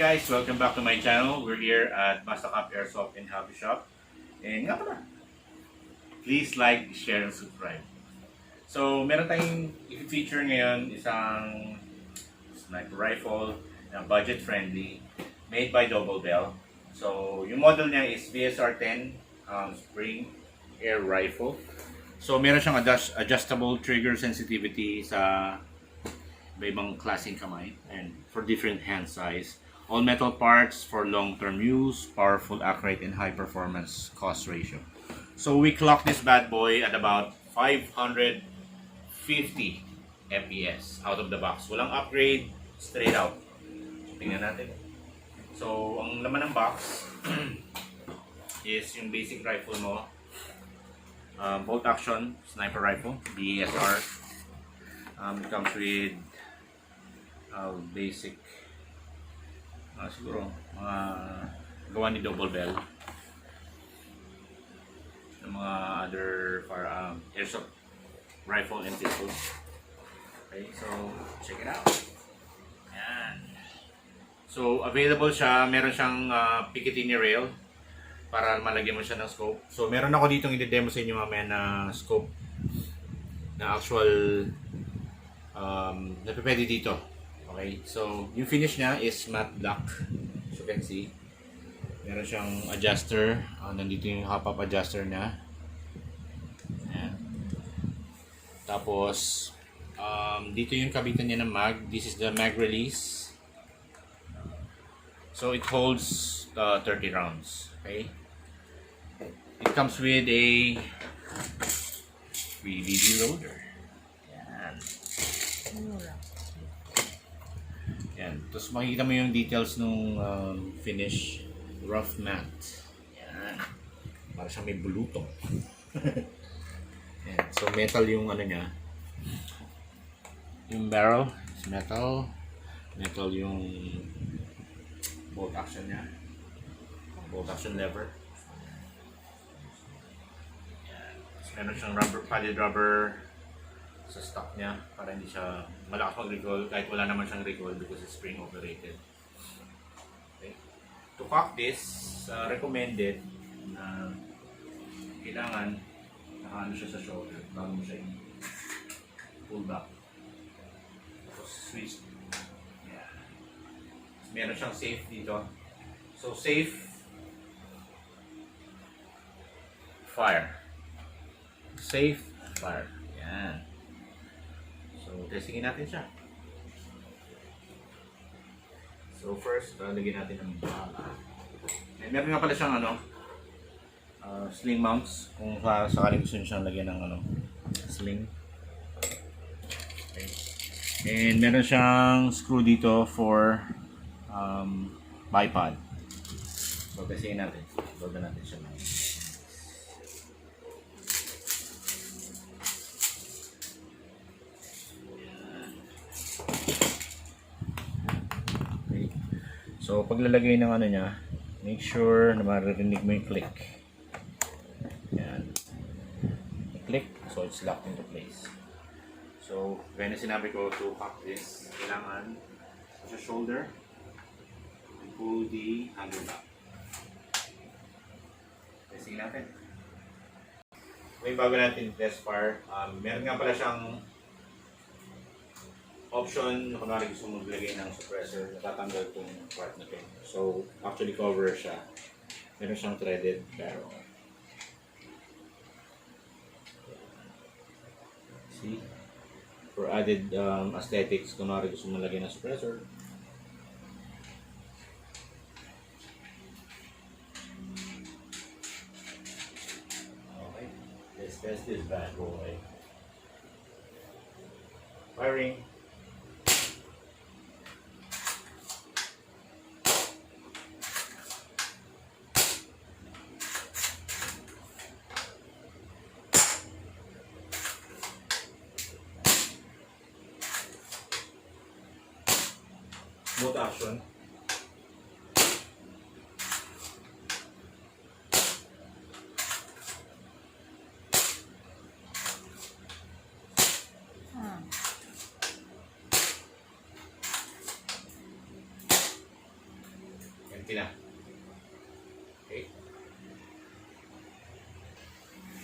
guys, welcome back to my channel. We're here at Masakap Airsoft and Hobby Shop. And nga pala, please like, share, and subscribe. So, meron tayong i-feature ngayon isang sniper rifle na budget-friendly, made by Double Bell. So, yung model niya is VSR 10 spring air rifle. So, meron siyang adjustable trigger sensitivity sa ibang klaseng kamay and for different hand size. All metal parts for long-term use, powerful, accurate, and high-performance cost ratio. So we clock this bad boy at about 550 FPS out of the box. Walang upgrade, straight out. So, tingnan natin. So, ang laman ng box is yung basic rifle mo. Bolt action sniper rifle, VSR. It comes with basic siguro mga gawa ni Double Bell, yung mga other for airsoft rifle and pistols. Okay, so check it out. Yan. So available siya, meron siyang Picatinny rail para malagyan mo siya ng scope. So meron ako ditong i-demo sa inyo mamaya na scope na actual na pwede dito. Okay, so yung finish niya is matte black. As you can see, meron siyang adjuster. Nandito yung hop-up adjuster niya. Ayan. Tapos, dito yung kabitan niya ng mag. This is the mag release. So it holds 30 rounds. Okay. It comes with a 3DD loader. Ayan. Yan. Tapos makikita mo yung details nung finish, rough matte. Yan. Para siyang may bulutong. Yan. So metal yung ano niya. Yung barrel is metal. Metal yung bolt action niya. Bolt action lever. Yan. Tapos meron siyang rubber, padded rubber sa stock niya para hindi siya malakas mag-recoil kahit wala naman siyang recoil because it's spring operated. Okay. To cock this, recommended na kailangan nakaano siya sa shoulder bago mo siya pull back. Tapos switch. Yeah. Meron siyang safe dito. So safe, fire. Safe, fire. Yan. So, testingin natin siya. So, first, lagyan natin ng bala. Meron nga pala siyang sling mounts. Kung sakaling gusto nyo siyang lagyan ng sling. Okay. And meron siyang screw dito for bipod. So, testingin natin. Loadan natin siya. So, paglalagay ng niya, make sure na maririnig mo yung click. Yan. I-click, so it's locked into place. So, kaya na sinabi ko to cock this, kailangan sa shoulder, pull the handle back. Testing natin. May bago natin test fire. Meron nga pala siyang option, kung gusto mong maglagay ng suppressor, natatanggal itong part na ito. So, actually cover siya. Meron siyang threaded barrel. See? For added aesthetics, kung gusto mong maglagay ng suppressor. Okay. Let's test this bad boy. Firing. Bolt action. Okay na. Okay.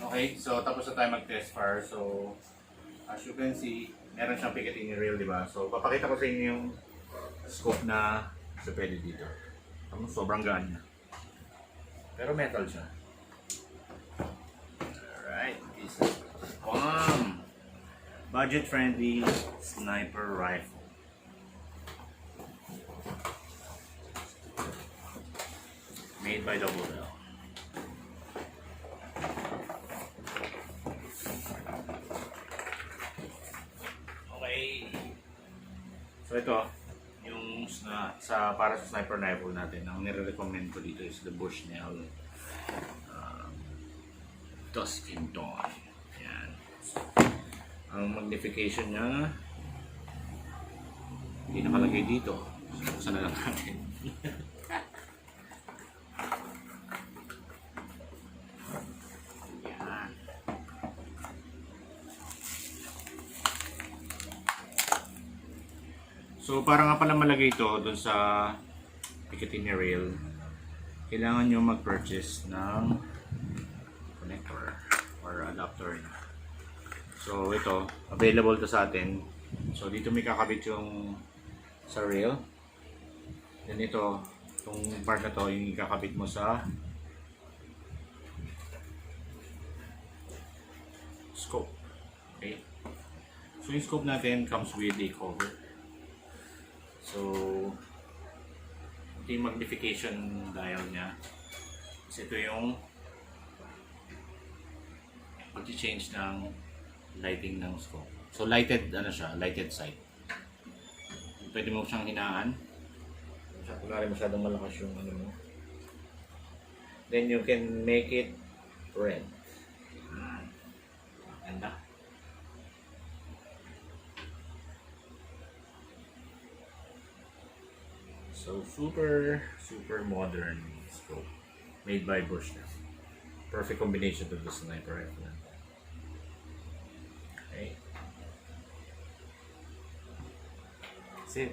Okay, so tapos na tayo mag-test fire. So, as you can see, meron siyang picatinny rail, di ba? So, papakita ko sa inyo yung scope na sa pwede dito. Sobrang gaan niya. Pero metal siya. Alright, this is bomb! Budget-friendly sniper rifle. Made by Double L. Okay. So ito, yung para sa sniper rifle natin, ang nire-recommend ko dito is the Bushnell Tusken Dawn. Yan. Ang magnification niya, hindi nakalagay dito. Buksan na lang natin. Yan. So para nga pala malagay ito doon sa picatinny rail, kailangan nyo mag-purchase ng connector or adapter. So ito, available to sa atin. So dito may kakabit yung sa rail. Then ito, itong part na to, yung ikakabit mo sa scope. Okay? So yung scope natin comes with a cover. So ito yung magnification dial niya. Kasi ito yung pag-change ng lighting ng scope. So lighted ano siya, lighted sight. Pwede mo siyang hinaan. Kunwari masyadong malakas yung ano mo. Then you can make it red. Ganda. So super modern scope made by Bushnell. Perfect combination to the sniper rifle. Okay. That's it.